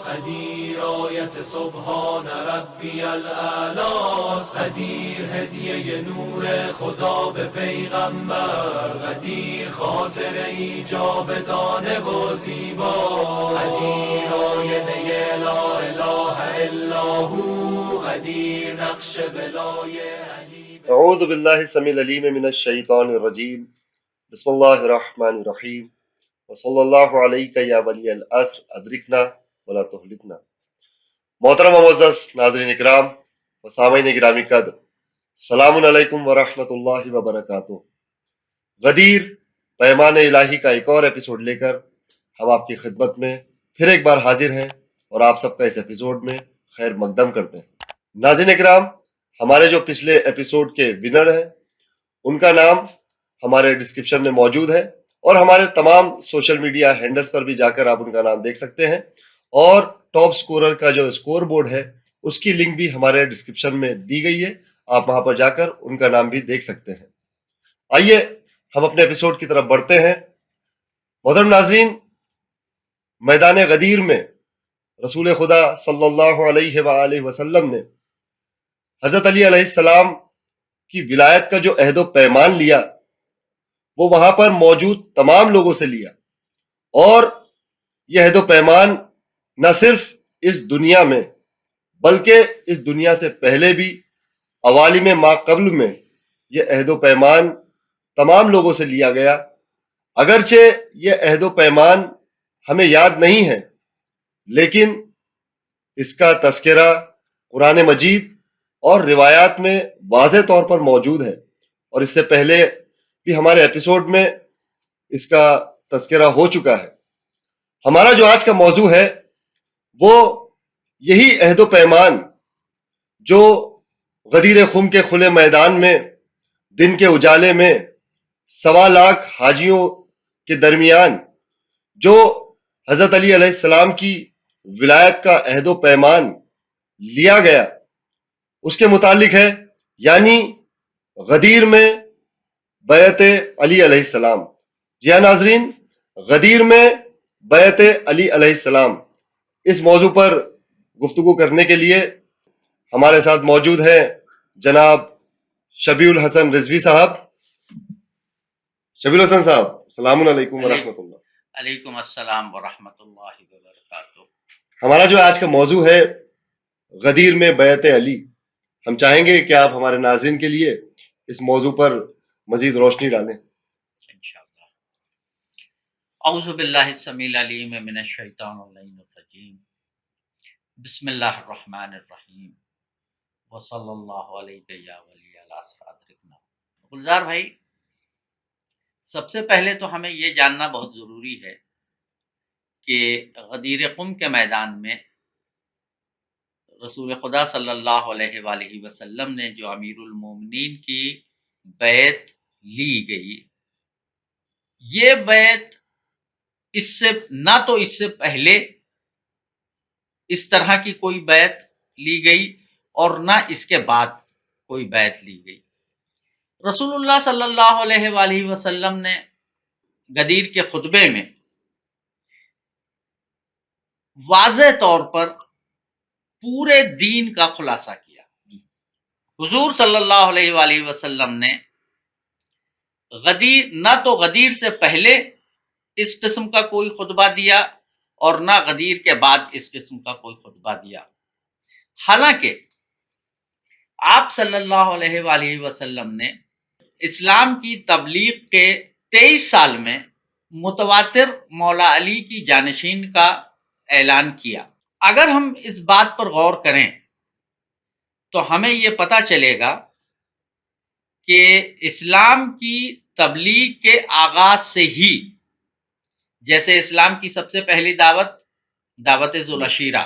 قدیر آیت سبحان ربی الاعلاست، قدیر هدیه نور خدا به پیغمبر، قدیر خاطره جاودانه و زیبا، قدیر آینه لا اله الا هو، قدیر نقش بلای علی. اعوذ باللہ السمیع العلیم من الشیطان الرجیم، بسم اللہ الرحمن الرحیم، وصلی اللہ علیک یا ولی العصر ادرکنا ولا تہلکنا۔ محترم و معزز ناظرین اکرام و سامعین گرامی قدر، السلام علیکم ورحمۃ اللہ وبرکاتہ۔ غدیر پیمان الہی کا ایک اور ایپیسوڈ لے کر ہم آپ کی خدمت میں پھر ایک بار حاضر ہیں اور آپ سب کا اس ایپیسوڈ میں خیر مقدم کرتے ہیں۔ ناظرین اکرام، ہمارے جو پچھلے ایپیسوڈ کے ونر ہیں ان کا نام ہمارے ڈسکرپشن میں موجود ہے، اور ہمارے تمام سوشل میڈیا ہینڈلز پر بھی جا کر آپ ان کا نام دیکھ سکتے ہیں، اور ٹاپ سکورر کا جو اسکور بورڈ ہے اس کی لنک بھی ہمارے ڈسکرپشن میں دی گئی ہے، آپ وہاں پر جا کر ان کا نام بھی دیکھ سکتے ہیں۔ آئیے ہم اپنے ایپیسوڈ کی طرف بڑھتے ہیں۔ محترم ناظرین، میدان غدیر میں رسول خدا صلی اللہ علیہ وآلہ وسلم نے حضرت علی علیہ السلام کی ولایت کا جو عہد و پیمان لیا وہ وہاں پر موجود تمام لوگوں سے لیا، اور یہ عہد و پیمان نہ صرف اس دنیا میں بلکہ اس دنیا سے پہلے بھی عوالم ما قبل میں یہ عہد و پیمان تمام لوگوں سے لیا گیا۔ اگرچہ یہ عہد و پیمان ہمیں یاد نہیں ہے، لیکن اس کا تذکرہ قرآن مجید اور روایات میں واضح طور پر موجود ہے، اور اس سے پہلے بھی ہمارے ایپیسوڈ میں اس کا تذکرہ ہو چکا ہے۔ ہمارا جو آج کا موضوع ہے وہ یہی عہد و پیمان جو غدیر خم کے کھلے میدان میں دن کے اجالے میں 1.25 لاکھ حاجیوں کے درمیان جو حضرت علی علیہ السلام کی ولایت کا عہد و پیمان لیا گیا اس کے متعلق ہے، یعنی غدیر میں بیعت علی علیہ السلام۔ جی ہاں ناظرین، غدیر میں بیعت علی علیہ السلام، اس موضوع پر گفتگو کرنے کے لیے ہمارے ساتھ موجود ہیں جناب شبیع الحسن رضوی صاحب۔ شبیع الحسن صاحب، السلام علیکم ورحمۃ اللہ۔ علیکم السلام ورحمۃ اللہ وبرکاتہ۔ ہمارا جو آج کا موضوع ہے غدیر میں بیعت علی، ہم چاہیں گے کہ آپ ہمارے ناظرین کے لیے اس موضوع پر مزید روشنی ڈالیں۔ انشاءاللہ۔ اعوذ باللہ السمیع العلیم من الشیطان الرجیم، بسم اللہ الرحمن الرحیم، وصلی اللہ علیہ یا ولی العصر ادرکنا۔ گلزار بھائی، سب سے پہلے تو ہمیں یہ جاننا بہت ضروری ہے کہ غدیر قم کے میدان میں رسول خدا صلی اللہ علیہ وآلہ وسلم نے جو امیر المومنین کی بیعت لی گئی، یہ بیعت اس سے پہلے اس طرح کی کوئی بیعت لی گئی اور نہ اس کے بعد کوئی بیعت لی گئی۔ رسول اللہ صلی اللہ علیہ وآلہ وسلم نے غدیر کے خطبے میں واضح طور پر پورے دین کا خلاصہ کیا۔ حضور صلی اللہ علیہ وآلہ وسلم نے غدیر سے پہلے اس قسم کا کوئی خطبہ دیا اور نہ غدیر کے بعد اس قسم کا کوئی خطبہ دیا۔ حالانکہ آپ صلی اللہ علیہ وآلہ وسلم نے اسلام کی تبلیغ کے 23 سال میں متواتر مولا علی کی جانشین کا اعلان کیا۔ اگر ہم اس بات پر غور کریں تو ہمیں یہ پتہ چلے گا کہ اسلام کی تبلیغ کے آغاز سے ہی، جیسے اسلام کی سب سے پہلی دعوت ذوالعشیرہ،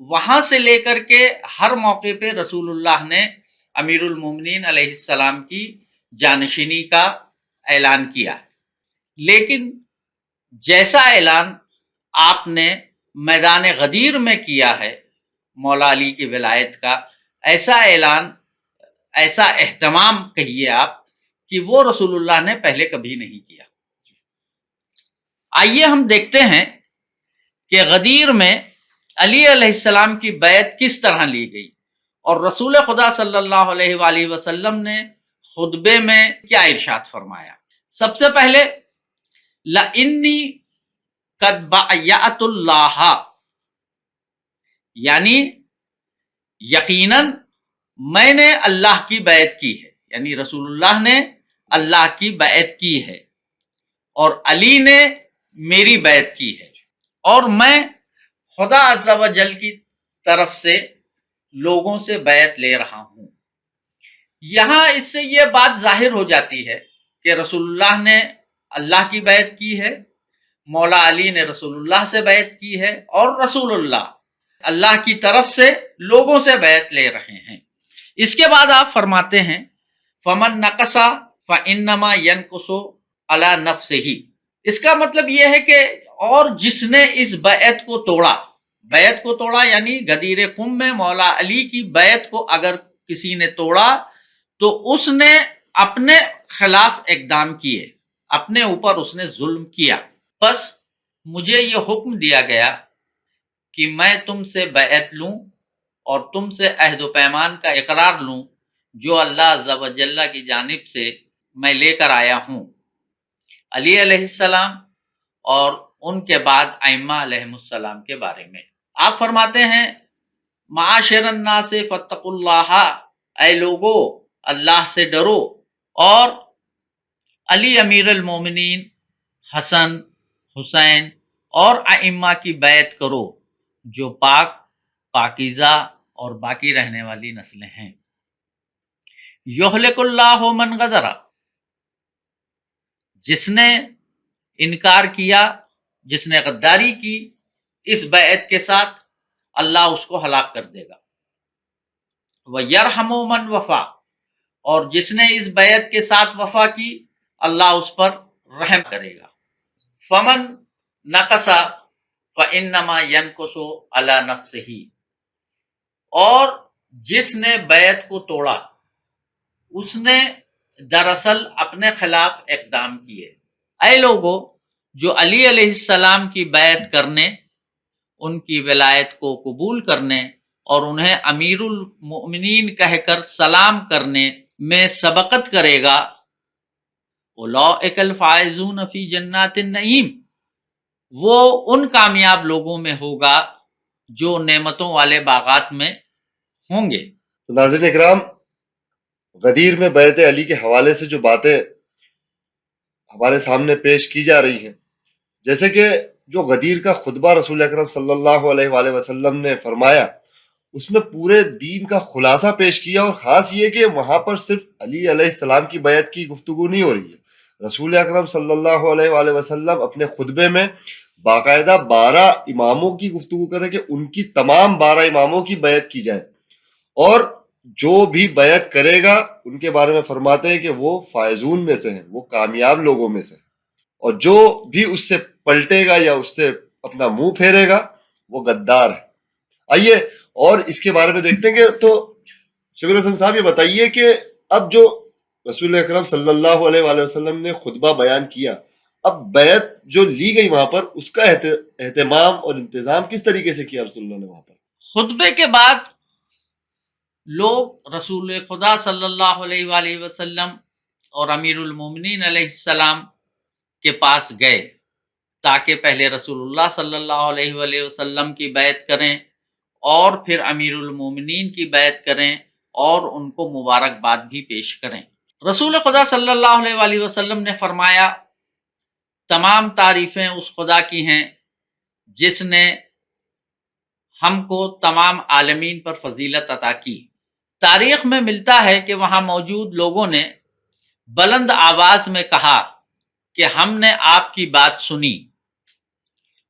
وہاں سے لے کر کے ہر موقع پہ رسول اللہ نے امیر المومنین علیہ السلام کی جانشینی کا اعلان کیا، لیکن جیسا اعلان آپ نے میدان غدیر میں کیا ہے مولا علی کی ولایت کا، ایسا اعلان، ایسا اہتمام کہیے آپ، کہ وہ رسول اللہ نے پہلے کبھی نہیں کیا۔ آئیے ہم دیکھتے ہیں کہ غدیر میں علی علیہ السلام کی بیعت کس طرح لی گئی اور رسول خدا صلی اللہ علیہ وآلہ وسلم نے خطبے میں کیا ارشاد فرمایا۔ سب سے پہلے لَإِنِّي قَدْ بَعَيَّعْتُ اللَّهَ، یعنی یقیناً میں نے اللہ کی بیعت کی ہے، یعنی رسول اللہ نے اللہ کی بیعت کی ہے اور علی نے میری بیعت کی ہے، اور میں خدا عز و جل کی طرف سے لوگوں سے بیعت لے رہا ہوں۔ یہاں اس سے یہ بات ظاہر ہو جاتی ہے کہ رسول اللہ نے اللہ کی بیعت کی ہے، مولا علی نے رسول اللہ سے بیعت کی ہے، اور رسول اللہ کی طرف سے لوگوں سے بیعت لے رہے ہیں۔ اس کے بعد آپ فرماتے ہیں فَمَن نَقَصَ فَإِنَّمَا يَنْقُصُ عَلَى نَفْسِهِ، اس کا مطلب یہ ہے کہ اور جس نے اس بیعت کو توڑا یعنی غدیر قم میں مولا علی کی بیعت کو اگر کسی نے توڑا تو اس نے اپنے خلاف اقدام کیے، اپنے اوپر اس نے ظلم کیا۔ بس مجھے یہ حکم دیا گیا کہ میں تم سے بیعت لوں اور تم سے عہد و پیمان کا اقرار لوں جو اللہ عز و جل کی جانب سے میں لے کر آیا ہوں، علی علیہ السلام اور ان کے بعد ائمہ علیہ السلام کے بارے میں۔ آپ فرماتے ہیں معاشر الناس فاتقوا اللہ، اے لوگو اللہ سے ڈرو اور علی امیر المومنین، حسن، حسین اور ائمہ کی بیعت کرو جو پاکیزہ اور باقی رہنے والی نسلیں ہیں۔ یہلک اللہ من غدر، جس نے انکار کیا، جس نے غداری کی اس بیعت کے ساتھ، اللہ اس کو ہلاک کر دے گا۔ وَيَرْحَمُ مَنْ وَفَا، اور جس نے اس بیعت کے ساتھ وفا کی اللہ اس پر رحم کرے گا۔ فَمَن نَقَصَ فَإِنَّمَا يَنْقُصُ عَلَى نَفْسِهِ، اور جس نے بیعت کو توڑا اس نے دراصل اپنے خلاف اقدام کیے۔ اے لوگو جو علی علیہ السلام کی بیعت کرنے، ان کی ولایت کو قبول کرنے اور انہیں امیر المؤمنین کہہ کر سلام کرنے میں سبقت کرے گا، اولئک الفائزون فی جنات النعیم، وہ ان کامیاب لوگوں میں ہوگا جو نعمتوں والے باغات میں ہوں گے۔ تو ناظرین اکرام، غدیر میں بیعت علی کے حوالے سے جو باتیں ہمارے سامنے پیش کی جا رہی ہیں، جیسے کہ جو غدیر کا خطبہ رسول اکرم صلی اللہ علیہ وآلہ وسلم نے فرمایا، اس میں پورے دین کا خلاصہ پیش کیا، اور خاص یہ کہ وہاں پر صرف علی علیہ السلام کی بیعت کی گفتگو نہیں ہو رہی ہے۔ رسول اکرم صلی اللہ علیہ وآلہ وسلم اپنے خطبے میں باقاعدہ 12 اماموں کی گفتگو کریں کہ ان کی تمام 12 اماموں کی بیعت کی جائے، اور جو بھی بیعت کرے گا ان کے بارے میں فرماتے ہیں کہ وہ فائزون میں سے ہیں، وہ کامیاب لوگوں میں سے ہیں، اور جو بھی اس سے پلٹے گا یا اس سے اپنا منہ پھیرے گا وہ غدار ہے۔ آئیے اور اس کے بارے میں دیکھتے ہیں کہ تو شبیر حسن صاحب یہ بتائیے کہ اب جو رسول اکرم صلی اللہ علیہ وآلہ وسلم نے خطبہ بیان کیا، اب بیعت جو لی گئی وہاں پر اس کا اہتمام اور انتظام کس طریقے سے کیا رسول اللہ نے وہاں پر؟ خطبے کے بعد لوگ رسول خدا صلی اللہ علیہ وآلہ وسلم اور امیر المومنین علیہ السلام کے پاس گئے تاکہ پہلے رسول اللہ صلی اللہ علیہ وآلہ وسلم کی بیعت کریں اور پھر امیر المومنین کی بیعت کریں اور ان کو مبارکباد بھی پیش کریں۔ رسول خدا صلی اللہ علیہ وآلہ وسلم نے فرمایا تمام تعریفیں اس خدا کی ہیں جس نے ہم کو تمام عالمین پر فضیلت عطا کی۔ تاریخ میں ملتا ہے کہ وہاں موجود لوگوں نے بلند آواز میں کہا کہ ہم نے آپ کی بات سنی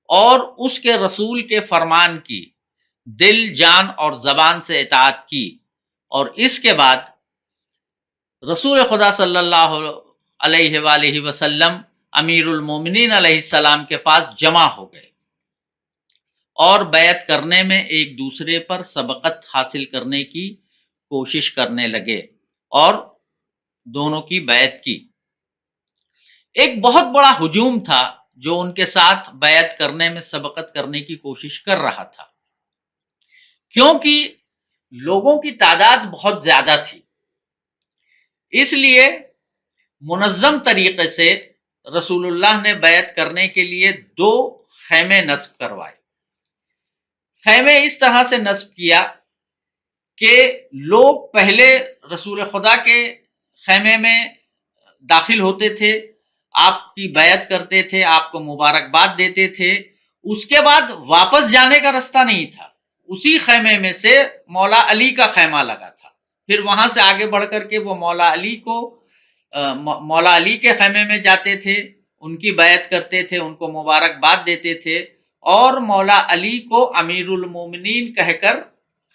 اور اس کے رسول کے فرمان کی دل، جان اور زبان سے اطاعت کی، اور اس کے بعد رسول خدا صلی اللہ علیہ وآلہ وسلم امیر المومنین علیہ السلام کے پاس جمع ہو گئے اور بیعت کرنے میں ایک دوسرے پر سبقت حاصل کرنے کی کوشش کرنے لگے اور دونوں کی بیعت کی۔ ایک بہت بڑا ہجوم تھا جو ان کے ساتھ بیعت کرنے میں سبقت کرنے کی کوشش کر رہا تھا۔ کیونکہ لوگوں کی تعداد بہت زیادہ تھی، اس لیے منظم طریقے سے رسول اللہ نے بیعت کرنے کے لیے 2 خیمے نصب کروائے۔ خیمے اس طرح سے نصب کیا کہ لوگ پہلے رسول خدا کے خیمے میں داخل ہوتے تھے، آپ کی بیعت کرتے تھے، آپ کو مبارکباد دیتے تھے، اس کے بعد واپس جانے کا راستہ نہیں تھا، اسی خیمے میں سے مولا علی کا خیمہ لگا تھا، پھر وہاں سے آگے بڑھ کر کے وہ مولا علی کے خیمے میں جاتے تھے، ان کی بیعت کرتے تھے، ان کو مبارکباد دیتے تھے، اور مولا علی کو امیر المومنین کہہ کر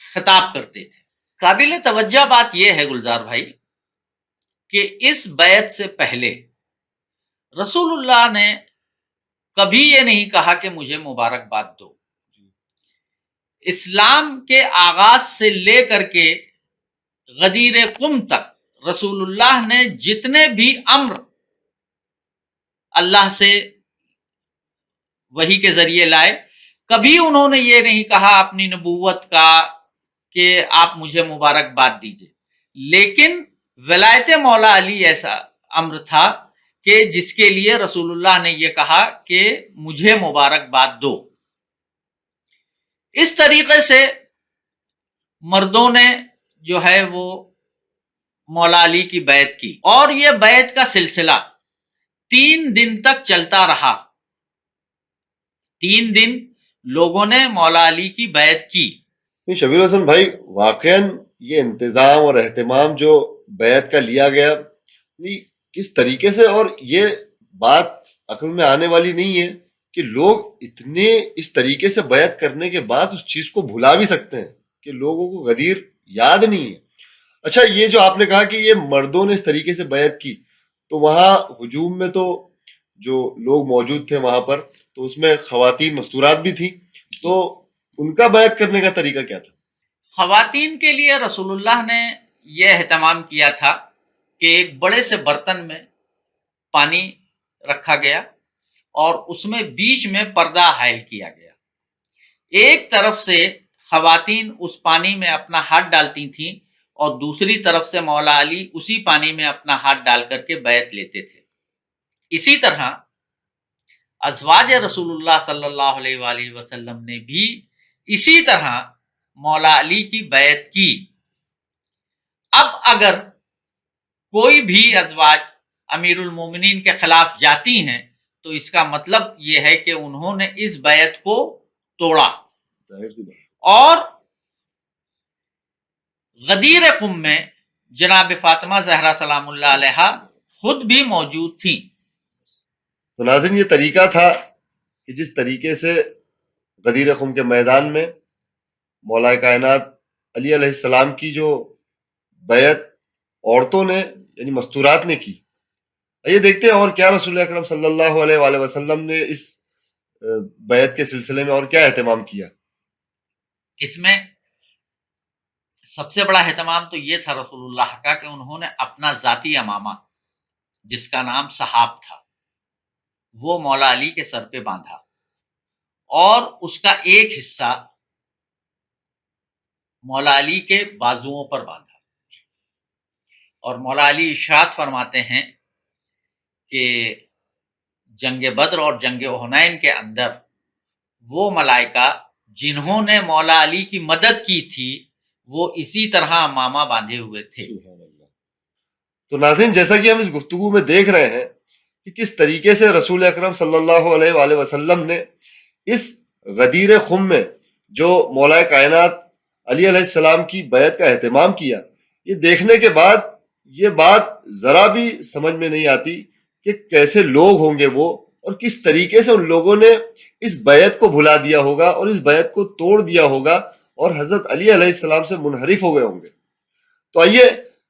خطاب کرتے تھے۔ قابل توجہ بات یہ ہے گلزار بھائی کہ اس بیعت سے پہلے رسول اللہ نے کبھی یہ نہیں کہا کہ مجھے مبارکباد دو۔ اسلام کے آغاز سے لے کر کے غدیر قم تک رسول اللہ نے جتنے بھی امر اللہ سے وحی کے ذریعے لائے، کبھی انہوں نے یہ نہیں کہا اپنی نبوت کا کہ آپ مجھے مبارکباد دیجئے، لیکن ولایت مولا علی ایسا امر تھا کہ جس کے لیے رسول اللہ نے یہ کہا کہ مجھے مبارکباد دو۔ اس طریقے سے مردوں نے جو ہے وہ مولا علی کی بیعت کی، اور یہ بیعت کا سلسلہ 3 دن تک چلتا رہا۔ 3 دن لوگوں نے مولا علی کی بیعت کی۔ شبیر حسن بھائی، واقعاً یہ انتظام اور اہتمام جو بیعت کا لیا گیا، کس طریقے سے، اور یہ بات عقل میں آنے والی نہیں ہے کہ لوگ اتنے اس طریقے سے بیعت کرنے کے بعد اس چیز کو بھلا بھی سکتے ہیں کہ لوگوں کو غدیر یاد نہیں ہے۔ اچھا، یہ جو آپ نے کہا کہ یہ مردوں نے اس طریقے سے بیعت کی، تو وہاں ہجوم میں تو جو لوگ موجود تھے وہاں پر، تو اس میں خواتین مستورات بھی تھیں، تو ان کا بیعت کرنے کا طریقہ کیا تھا؟ خواتین کے لیے رسول اللہ نے یہ اہتمام کیا تھا کہ ایک بڑے سے برتن میں پانی رکھا گیا اور اس میں بیچ میں پردہ حائل کیا گیا۔ ایک طرف سے خواتین اس پانی میں اپنا ہاتھ ڈالتی تھیں اور دوسری طرف سے مولا علی اسی پانی میں اپنا ہاتھ ڈال کر کے بیعت لیتے تھے۔ اسی طرح ازواج رسول اللہ صلی اللہ علیہ وآلہ وسلم نے بھی اسی طرح مولا علی کی بیعت کی۔ اب اگر کوئی بھی ازواج امیر المومنین کے خلاف جاتی ہیں تو اس کا مطلب یہ ہے کہ انہوں نے اس بیعت کو توڑا۔ اور غدیر قم میں جناب فاطمہ زہرا سلام اللہ علیہا خود بھی موجود تھیں۔ تو ناظرین، یہ طریقہ تھا کہ جس طریقے سے غدیر قم کے میدان میں مولا کائنات علی علیہ السلام کی جو بیعت عورتوں نے یعنی مستورات نے کی، یہ دیکھتے ہیں اور کیا رسول اکرم صلی اللہ علیہ وآلہ وسلم نے اس بیعت کے سلسلے میں اور کیا اہتمام کیا۔ اس میں سب سے بڑا اہتمام تو یہ تھا رسول اللہ کا کہ انہوں نے اپنا ذاتی امامہ جس کا نام صحاب تھا وہ مولا علی کے سر پہ باندھا اور اس کا ایک حصہ مولا علی کے بازوؤں پر باندھا، اور مولا علی ارشاد فرماتے ہیں کہ جنگ بدر اور جنگ حنین کے اندر وہ ملائکہ جنہوں نے مولا علی کی مدد کی تھی وہ اسی طرح امامہ باندھے ہوئے تھے۔ تو ناظرین، جیسا کہ ہم اس گفتگو میں دیکھ رہے ہیں کہ کس طریقے سے رسول اکرم صلی اللہ علیہ وآلہ وسلم نے اس غدیر خم میں جو مولا کائنات علی علیہ السلام کی بیعت کا اہتمام کیا، یہ دیکھنے کے بعد یہ بات ذرا بھی سمجھ میں نہیں آتی کہ کیسے لوگ ہوں گے وہ، اور کس طریقے سے ان لوگوں نے اس بیعت کو بھلا دیا ہوگا اور اس بیعت کو توڑ دیا ہوگا اور حضرت علی علیہ السلام سے منحرف ہو گئے ہوں گے۔ تو آئیے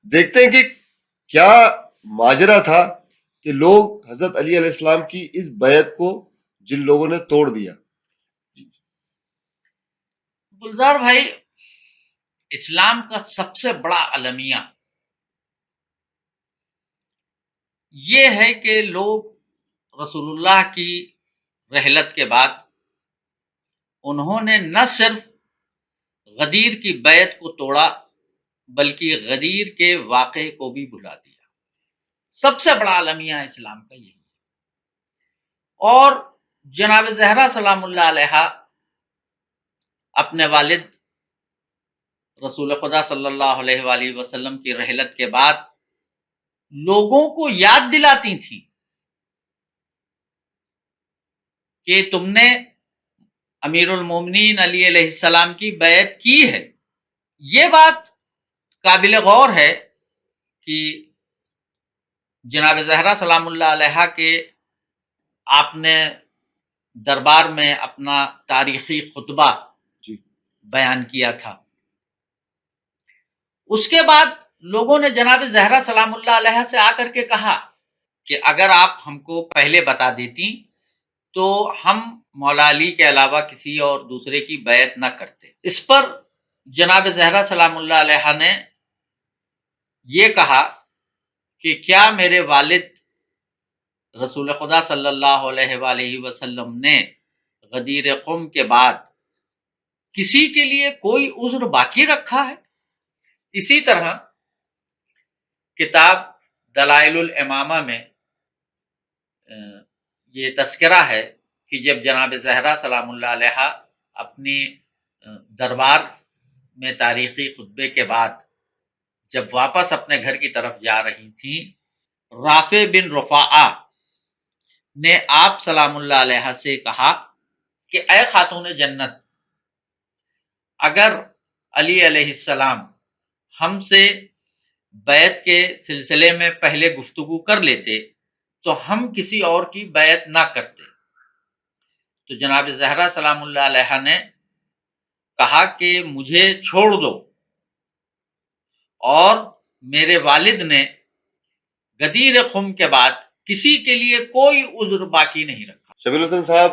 دیکھتے ہیں کہ کیا ماجرا تھا کہ لوگ حضرت علی علیہ السلام کی اس بیعت کو جن لوگوں نے توڑ دیا۔ گلزار بھائی، اسلام کا سب سے بڑا المیہ یہ ہے کہ لوگ رسول اللہ کی رحلت کے بعد انہوں نے نہ صرف غدیر کی بیعت کو توڑا بلکہ غدیر کے واقعے کو بھی بھلا دیا۔ سب سے بڑا المیہ اسلام کا یہی ہے۔ اور جناب زہرا سلام اللہ علیہا اپنے والد رسول خدا صلی اللہ علیہ وآلہ وسلم کی رحلت کے بعد لوگوں کو یاد دلاتی تھیں کہ تم نے امیر المومنین علی علیہ السلام کی بیعت کی ہے۔ یہ بات قابل غور ہے کہ جناب زہرا سلام اللہ علیہا کے آپ نے دربار میں اپنا تاریخی خطبہ بیان کیا تھا۔ اس کے بعد لوگوں نے جناب زہرا سلام اللہ علیہ سے آ کر کے کہا کہ اگر آپ ہم کو پہلے بتا دیتی تو ہم مولا علی کے علاوہ کسی اور دوسرے کی بیعت نہ کرتے۔ اس پر جناب زہرا سلام اللہ علیہ نے یہ کہا کہ کیا میرے والد رسول خدا صلی اللہ علیہ وآلہ وسلم نے غدیر قم کے بعد کسی کے لیے کوئی عذر باقی رکھا ہے؟ اسی طرح کتاب دلائل الامامہ میں یہ تذکرہ ہے کہ جب جناب زہرا سلام اللہ علیہ اپنی دربار میں تاریخی خطبے کے بعد جب واپس اپنے گھر کی طرف جا رہی تھیں، رافع بن رفاعہ نے آپ سلام اللہ علیہ سے کہا کہ اے خاتون جنت، اگر علی علیہ السلام ہم سے بیعت کے سلسلے میں پہلے گفتگو کر لیتے تو ہم کسی اور کی بیعت نہ کرتے۔ تو جناب زہرا سلام اللہ علیہ نے کہا کہ مجھے چھوڑ دو، اور میرے والد نے غدیر قم کے بعد کسی کے لیے کوئی عذر باقی نہیں رکھا۔ شبیل حسن صاحب،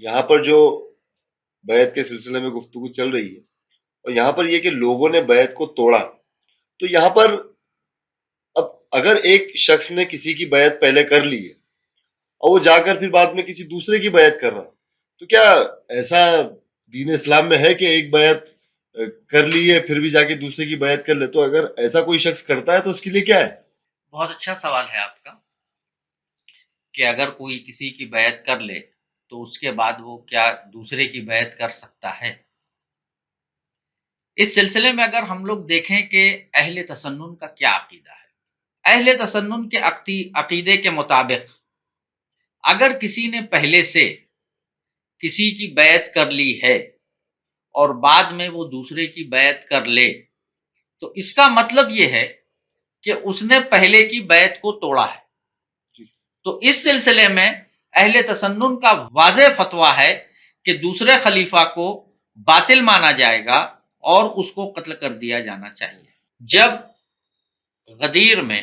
یہاں پر جو بیعت کے سلسلے میں گفتگو چل رہی ہے اور یہاں پر یہ کہ لوگوں نے بیعت کو توڑا، تو یہاں پر اب اگر ایک شخص نے کسی کی بیعت پہلے کر لی ہے اور وہ جا کر پھر بعد میں کسی دوسرے کی بیعت کر رہا، تو کیا ایسا دین اسلام میں ہے کہ ایک بیعت کر لی ہے پھر بھی جا کے دوسرے کی بیعت کر لے؟ تو اگر ایسا کوئی شخص کرتا ہے تو اس کے لیے کیا ہے؟ بہت اچھا سوال ہے آپ کا کہ اگر کوئی کسی کی بیعت کر لے تو اس کے بعد وہ کیا دوسرے کی بیعت کر سکتا ہے؟ اس سلسلے میں اگر ہم لوگ دیکھیں کہ اہل تسنن کا کیا عقیدہ ہے، اہل تسنن کے عقیدے کے مطابق اگر کسی نے پہلے سے کسی کی بیعت کر لی ہے اور بعد میں وہ دوسرے کی بیعت کر لے تو اس کا مطلب یہ ہے کہ اس نے پہلے کی بیعت کو توڑا ہے۔ تو اس سلسلے میں اہل تسنن کا واضح فتویٰ ہے کہ دوسرے خلیفہ کو باطل مانا جائے گا اور اس کو قتل کر دیا جانا چاہیے۔ جب غدیر میں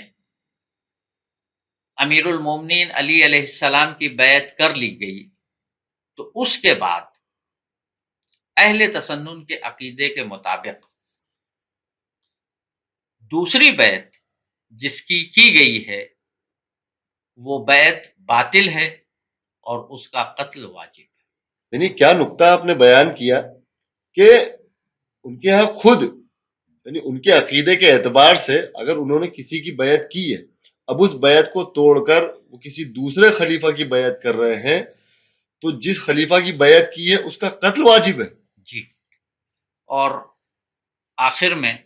امیر المومنین علی علیہ السلام کی بیعت کر لی گئی تو اس کے بعد اہل تسنن کے عقیدے کے مطابق دوسری بیعت جس کی گئی ہے وہ بیعت باطل ہے اور اس کا قتل واجب ہے۔ یعنی کیا نقطہ آپ نے بیان کیا کہ ان کے ہاں خود یعنی ان کے عقیدے کے اعتبار سے اگر انہوں نے کسی کی بیعت کی ہے، اب اس بیعت کو توڑ کر وہ کسی دوسرے خلیفہ کی بیعت کر رہے ہیں تو جس خلیفہ کی بیعت کی ہے اس کا قتل واجب ہے۔ جی، اور آخر میں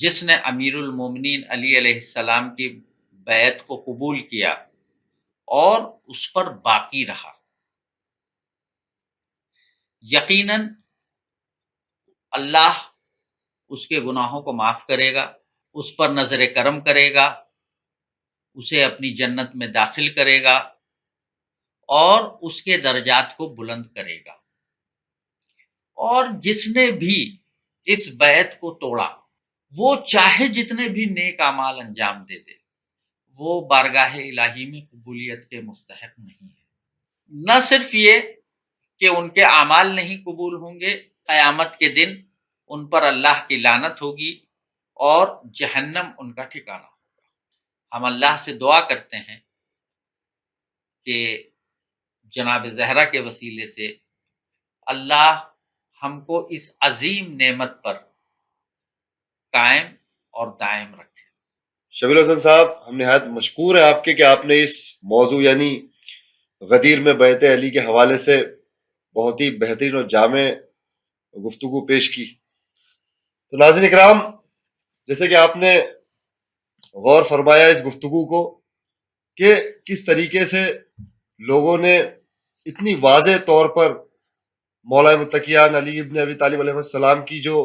جس نے امیر المومنین علی علیہ السلام کی بیعت کو قبول کیا اور اس پر باقی رہا، یقیناً اللہ اس کے گناہوں کو معاف کرے گا، اس پر نظر کرم کرے گا، اسے اپنی جنت میں داخل کرے گا اور اس کے درجات کو بلند کرے گا۔ اور جس نے بھی اس بیعت کو توڑا وہ چاہے جتنے بھی نیک اعمال انجام دے دے، وہ بارگاہ الہی میں قبولیت کے مستحق نہیں ہے۔ نہ صرف یہ کہ ان کے اعمال نہیں قبول ہوں گے، قیامت کے دن ان پر اللہ کی لعنت ہوگی اور جہنم ان کا ٹھکانہ ہوگا۔ ہم اللہ سے دعا کرتے ہیں کہ جناب زہرا کے وسیلے سے اللہ ہم کو اس عظیم نعمت پر قائم اور دائم رکھے۔ شبیر حسن صاحب، ہم نہایت مشکور ہیں آپ کے کہ آپ نے اس موضوع یعنی غدیر میں بیعت علی کے حوالے سے بہت ہی بہترین اور جامع گفتگو پیش کی۔ تو ناظرین اکرام، جیسے کہ آپ نے غور فرمایا اس گفتگو کو کہ کس طریقے سے لوگوں نے اتنی واضح طور پر مولا متقیان علی ابن ابی طالب علیہ السلام کی جو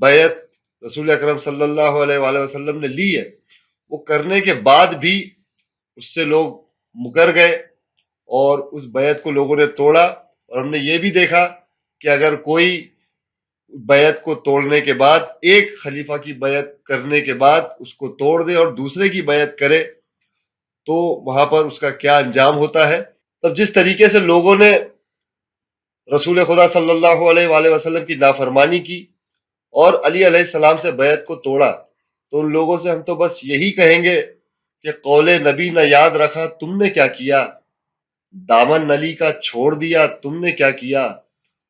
بیعت رسول اکرم صلی اللہ علیہ وآلہ وسلم نے لی ہے، وہ کرنے کے بعد بھی اس سے لوگ مکر گئے اور اس بیعت کو لوگوں نے توڑا۔ اور ہم نے یہ بھی دیکھا کہ اگر کوئی بیعت کو توڑنے کے بعد، ایک خلیفہ کی بیعت کرنے کے بعد اس کو توڑ دے اور دوسرے کی بیعت کرے تو وہاں پر اس کا کیا انجام ہوتا ہے۔ تب جس طریقے سے لوگوں نے رسول خدا صلی اللہ علیہ وآلہ وسلم کی نافرمانی کی اور علی علیہ السلام سے بیعت کو توڑا، تو ان لوگوں سے ہم تو بس یہی کہیں گے کہ قول نبی نہ یاد رکھا تم نے کیا کیا، دامن علی کا چھوڑ دیا تم نے کیا کیا،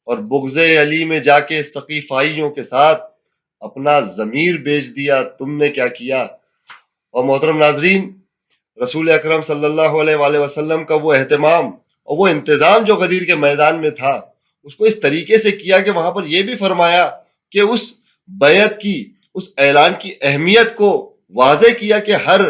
اور بغض علی میں جا کے سقیفائیوں کے ساتھ اپنا ضمیر بیچ دیا تم نے کیا کیا۔ اور محترم ناظرین، رسول اکرم صلی اللہ علیہ وآلہ وسلم کا وہ اہتمام اور وہ انتظام جو غدیر کے میدان میں تھا، اس کو اس طریقے سے کیا کہ وہاں پر یہ بھی فرمایا کہ اس بیعت کی، اس اعلان کی اہمیت کو واضح کیا کہ ہر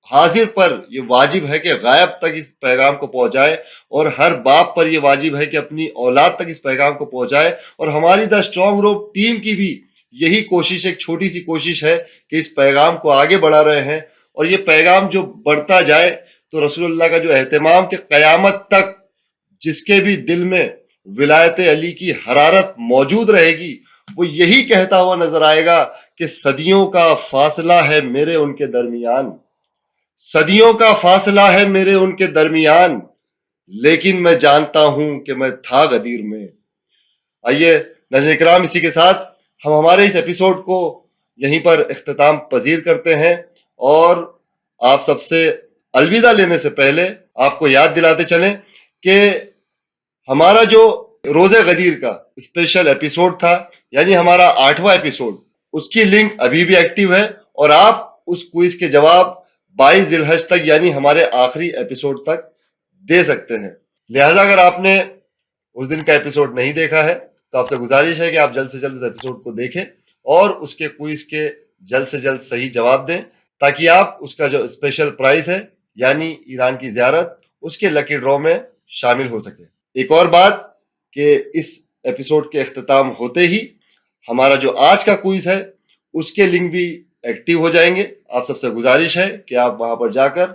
حاضر پر یہ واجب ہے کہ غائب تک اس پیغام کو پہنچائے، اور ہر باپ پر یہ واجب ہے کہ اپنی اولاد تک اس پیغام کو پہنچائے۔ اور ہماری دا اسٹرانگ روپ ٹیم کی بھی یہی کوشش، ایک چھوٹی سی کوشش ہے کہ اس پیغام کو آگے بڑھا رہے ہیں، اور یہ پیغام جو بڑھتا جائے تو رسول اللہ کا جو اہتمام کہ قیامت تک جس کے بھی دل میں ولایت علی کی حرارت موجود رہے گی، وہ یہی کہتا ہوا نظر آئے گا کہ صدیوں کا فاصلہ ہے میرے ان کے درمیان، صدیوں کا فاصلہ ہے میرے ان کے درمیان، لیکن میں جانتا ہوں کہ میں تھا غدیر میں۔ آئیے ناظرین اکرام، اسی کے ساتھ ہم ہمارے اس ایپیسوڈ کو یہیں پر اختتام پذیر کرتے ہیں، اور آپ سب سے الوداع لینے سے پہلے آپ کو یاد دلاتے چلیں کہ ہمارا جو روز غدیر کا اسپیشل ایپیسوڈ تھا، یعنی ہمارا 8واں ایپیسوڈ، اس کی لنک ابھی بھی ایکٹیو ہے، اور آپ اس کوئز کے جواب 22 ذی الحج تک یعنی ہمارے آخری ایپیسوڈ تک دے سکتے ہیں۔ لہٰذا اگر آپ نے اس دن کا ایپیسوڈ نہیں دیکھا ہے تو آپ سے گزارش ہے کہ آپ جلد سے جلد اس ایپیسوڈ کو دیکھیں اور اس کے کوئز کے جلد سے جلد صحیح جواب دیں، تاکہ آپ اس کا جو اسپیشل پرائز ہے یعنی ایران کی زیارت، اس کے لکی ڈرا میں شامل ہو سکے۔ ایک اور بات کہ اس ایپیسوڈ کے اختتام ہوتے ہی ہمارا جو آج کا کوئز ہے اس کے لنک بھی ایکٹیو ہو جائیں گے۔ آپ سب سے گزارش ہے کہ آپ وہاں پر جا کر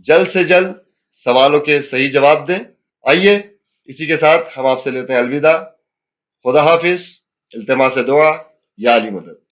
جلد سے جلد سوالوں کے صحیح جواب دیں۔ آئیے اسی کے ساتھ ہم آپ سے لیتے ہیں الوداع۔ خدا حافظ، التماس دعا، یا علی مدد۔